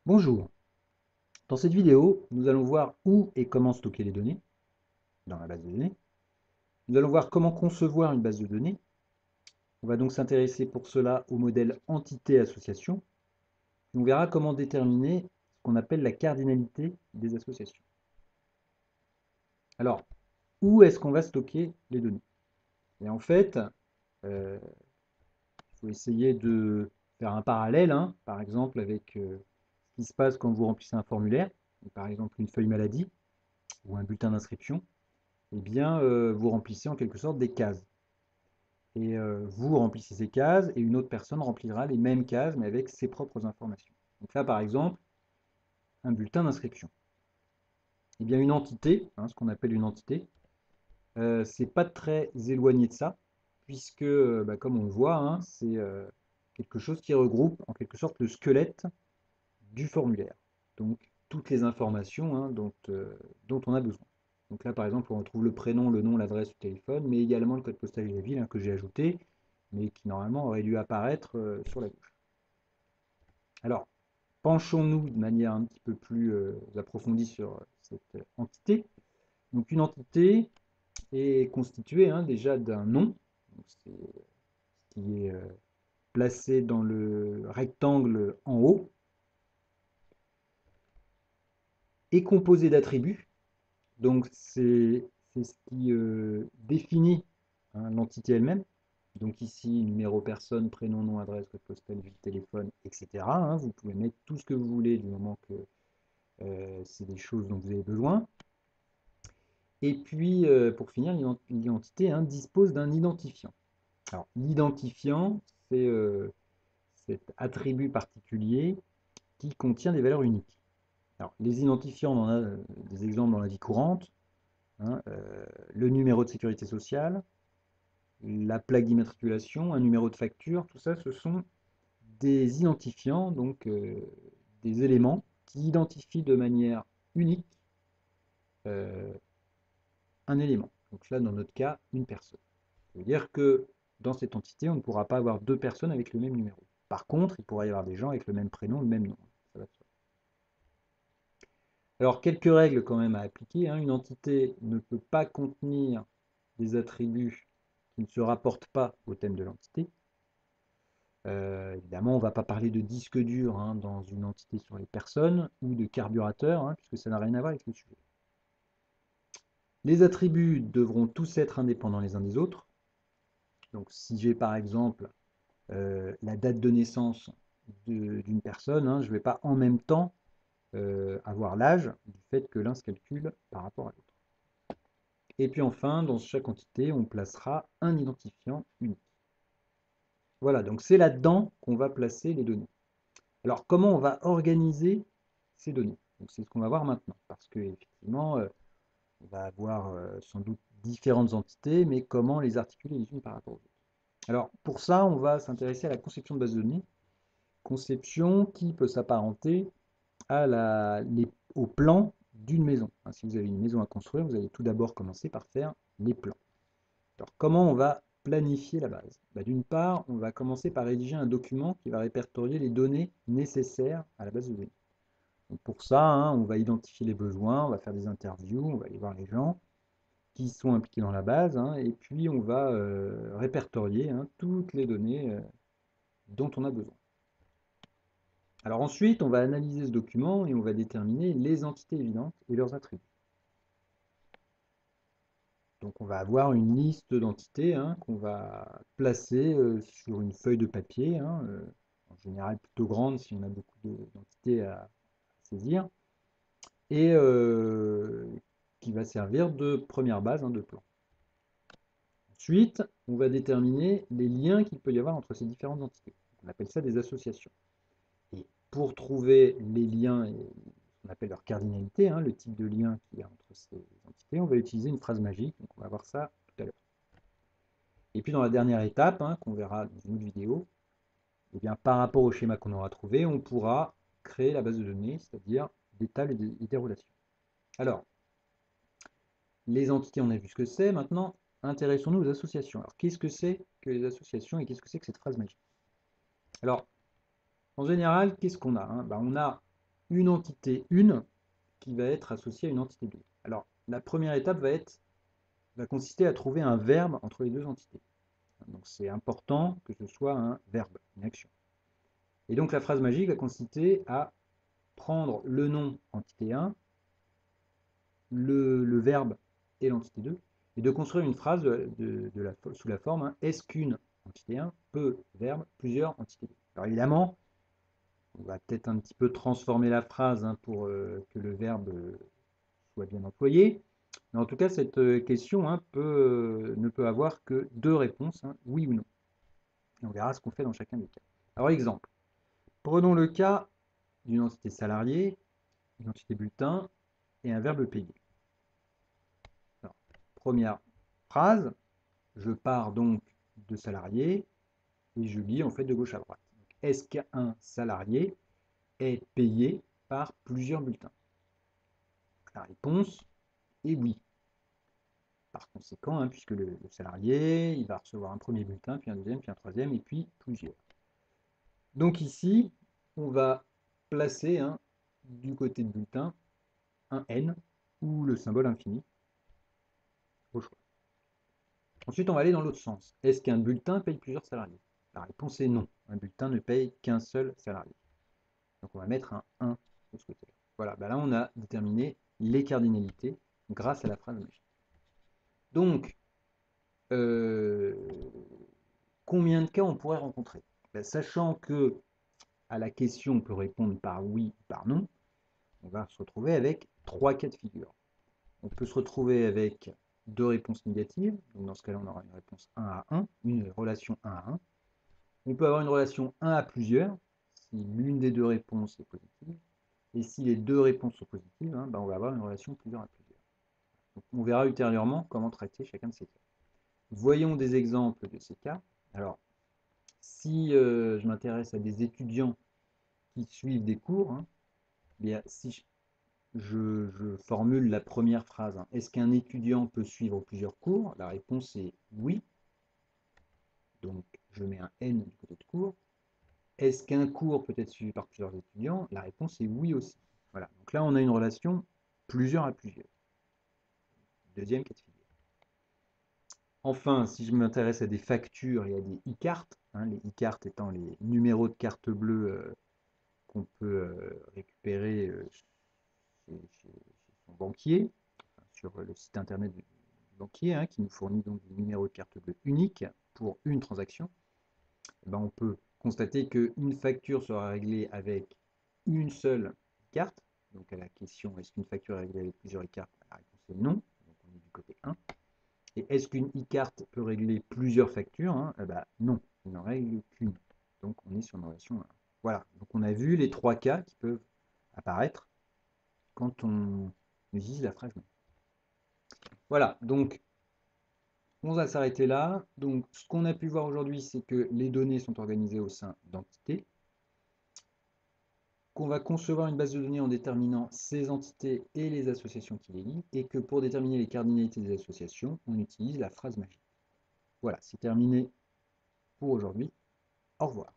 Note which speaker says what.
Speaker 1: Bonjour, dans cette vidéo, nous allons voir où et comment stocker les données dans la base de données. Nous allons voir comment concevoir une base de données. On va donc s'intéresser pour cela au modèle entité-association. On verra comment déterminer ce qu'on appelle la cardinalité des associations. Alors, où est-ce qu'on va stocker les données? Et en fait, il faut essayer de faire un parallèle, par exemple avec ce qui se passe quand vous remplissez un formulaire, par exemple une feuille maladie ou un bulletin d'inscription. Eh bien, vous remplissez en quelque sorte des cases. Et vous remplissez ces cases et une autre personne remplira les mêmes cases mais avec ses propres informations. Donc là, par exemple, un bulletin d'inscription. Eh bien, une entité, ce qu'on appelle une entité, c'est pas très éloigné de ça, puisque, comme on le voit, c'est quelque chose qui regroupe en quelque sorte le squelette du formulaire. Donc, toutes les informations dont on a besoin. Donc là, par exemple, on retrouve le prénom, le nom, l'adresse, le téléphone, mais également le code postal et la ville que j'ai ajouté, mais qui normalement aurait dû apparaître sur la gauche. Alors, penchons-nous de manière un petit peu plus approfondie sur cette entité. Donc une entité est constituée déjà d'un nom, c'est ce qui est placé dans le rectangle en haut, est composé d'attributs. Donc c'est ce qui définit l'entité elle-même. Donc ici, numéro personne, prénom, nom, adresse, code postal, ville, téléphone, etc. Vous pouvez mettre tout ce que vous voulez du moment que c'est des choses dont vous avez besoin. Et puis, pour finir, l'identité dispose d'un identifiant. Alors, l'identifiant, c'est cet attribut particulier qui contient des valeurs uniques. Alors, les identifiants, on en a des exemples dans la vie courante. Le numéro de sécurité sociale, la plaque d'immatriculation, un numéro de facture, tout ça, ce sont des identifiants, donc des éléments qui identifient de manière unique euh, un élément. Donc là, dans notre cas, une personne. Ça veut dire que dans cette entité, on ne pourra pas avoir deux personnes avec le même numéro. Par contre, il pourra y avoir des gens avec le même prénom, le même nom. Ça va de soi. Alors, quelques règles quand même à appliquer. Une entité ne peut pas contenir des attributs qui ne se rapportent pas au thème de l'entité. Évidemment, on ne va pas parler de disque dur dans une entité sur les personnes ou de carburateur, puisque ça n'a rien à voir avec le sujet. Les attributs devront tous être indépendants les uns des autres. Donc, si j'ai par exemple la date de naissance d'une personne, je ne vais pas en même temps avoir l'âge du fait que l'un se calcule par rapport à l'autre. Et puis enfin, dans chaque entité, on placera un identifiant unique. Voilà, donc c'est là-dedans qu'on va placer les données. Alors, comment on va organiser ces données? C'est ce qu'on va voir maintenant, parce qu'effectivement, on va avoir sans doute différentes entités, mais comment les articuler les unes par rapport aux autres. Alors, pour ça, on va s'intéresser à la conception de base de données, conception qui peut s'apparenter au plan d'une maison. Si vous avez une maison à construire, vous allez tout d'abord commencer par faire les plans. Alors, comment on va planifier la base? D'une part, on va commencer par rédiger un document qui va répertorier les données nécessaires à la base de données. Donc pour ça, on va identifier les besoins, on va faire des interviews, on va aller voir les gens qui sont impliqués dans la base, et puis on va répertorier toutes les données dont on a besoin. Alors ensuite, on va analyser ce document et on va déterminer les entités évidentes et leurs attributs. Donc on va avoir une liste d'entités qu'on va placer sur une feuille de papier, en général plutôt grande si on a beaucoup d'entités à saisir, et qui va servir de première base de plan. Ensuite, on va déterminer les liens qu'il peut y avoir entre ces différentes entités. On appelle ça des associations. Et pour trouver les liens et on appelle leur cardinalité, le type de lien qu'il y a entre ces entités, on va utiliser une phrase magique, donc on va voir ça tout à l'heure. Et puis dans la dernière étape, qu'on verra dans une autre vidéo, eh bien, par rapport au schéma qu'on aura trouvé, on pourra créer la base de données, c'est-à-dire des tables et des relations. Alors, les entités, on a vu ce que c'est, maintenant, intéressons-nous aux associations. Alors, qu'est-ce que c'est que les associations et qu'est-ce que c'est que cette phrase magique? Alors, en général, qu'est-ce qu'on a? On a une entité 1 qui va être associée à une entité 2. Alors, la première étape va consister à trouver un verbe entre les deux entités. Donc, c'est important que ce soit un verbe, une action. Et donc, la phrase magique va consister à prendre le nom entité 1, le verbe et l'entité 2, et de construire une phrase sous la forme est-ce qu'une entité 1 peut, verbe, plusieurs entités 2. Alors évidemment, on va peut-être un petit peu transformer la phrase pour que le verbe soit bien employé. Mais en tout cas, cette question ne peut avoir que deux réponses, oui ou non. Et on verra ce qu'on fait dans chacun des cas. Alors exemple, prenons le cas d'une entité salariée, une entité bulletin et un verbe payer. Alors, première phrase, je pars donc de salarié et je lis en fait de gauche à droite. Est-ce qu'un salarié est payé par plusieurs bulletins? La réponse est oui. Par conséquent, puisque le salarié, il va recevoir un premier bulletin, puis un deuxième, puis un troisième, et puis plusieurs. Donc ici, on va placer du côté de bulletin un N ou le symbole infini au choix. Ensuite, on va aller dans l'autre sens. Est-ce qu'un bulletin paye plusieurs salariés? La réponse est non. Un bulletin ne paye qu'un seul salarié. Donc on va mettre un 1 de ce côté-là. Voilà, là on a déterminé les cardinalités grâce à la phrase magique. Donc, euh, combien de cas on pourrait rencontrer? Sachant que à la question on peut répondre par oui ou par non, on va se retrouver avec trois cas de figure. On peut se retrouver avec deux réponses négatives, donc dans ce cas-là on aura une réponse 1 à 1, une relation 1 à 1. On peut avoir une relation 1 à plusieurs, si l'une des deux réponses est positive, et si les deux réponses sont positives, on va avoir une relation plusieurs à plusieurs. Donc, on verra ultérieurement comment traiter chacun de ces cas. Voyons des exemples de ces cas. Alors, si je m'intéresse à des étudiants qui suivent des cours, bien, si je formule la première phrase, est-ce qu'un étudiant peut suivre plusieurs cours? La réponse est oui. Donc, je mets un N du côté de cours. Est-ce qu'un cours peut être suivi par plusieurs étudiants? La réponse est oui aussi. Voilà. Donc là, on a une relation plusieurs à plusieurs. Deuxième cas de figure. Enfin, si je m'intéresse à des factures et à des e-cartes, les e-cartes étant les numéros de carte bleue qu'on peut récupérer chez son banquier, sur le site internet du banquier, qui nous fournit donc des numéros de carte bleue uniques pour une transaction, on peut constater qu'une facture sera réglée avec une seule carte. Donc à la question est-ce qu'une facture est réglée avec plusieurs e-cartes? La réponse est non, donc on est du côté 1. Et est-ce qu'une e-carte peut régler plusieurs factures? Non, il n'en règle qu'une. Donc on est sur une relation 1. Voilà, donc on a vu les trois cas qui peuvent apparaître quand on utilise la phrase. Voilà, donc on va s'arrêter là. Donc ce qu'on a pu voir aujourd'hui, c'est que les données sont organisées au sein d'entités, qu'on va concevoir une base de données en déterminant ces entités et les associations qui les lient, et que pour déterminer les cardinalités des associations, on utilise la phrase magique. Voilà, c'est terminé pour aujourd'hui. Au revoir.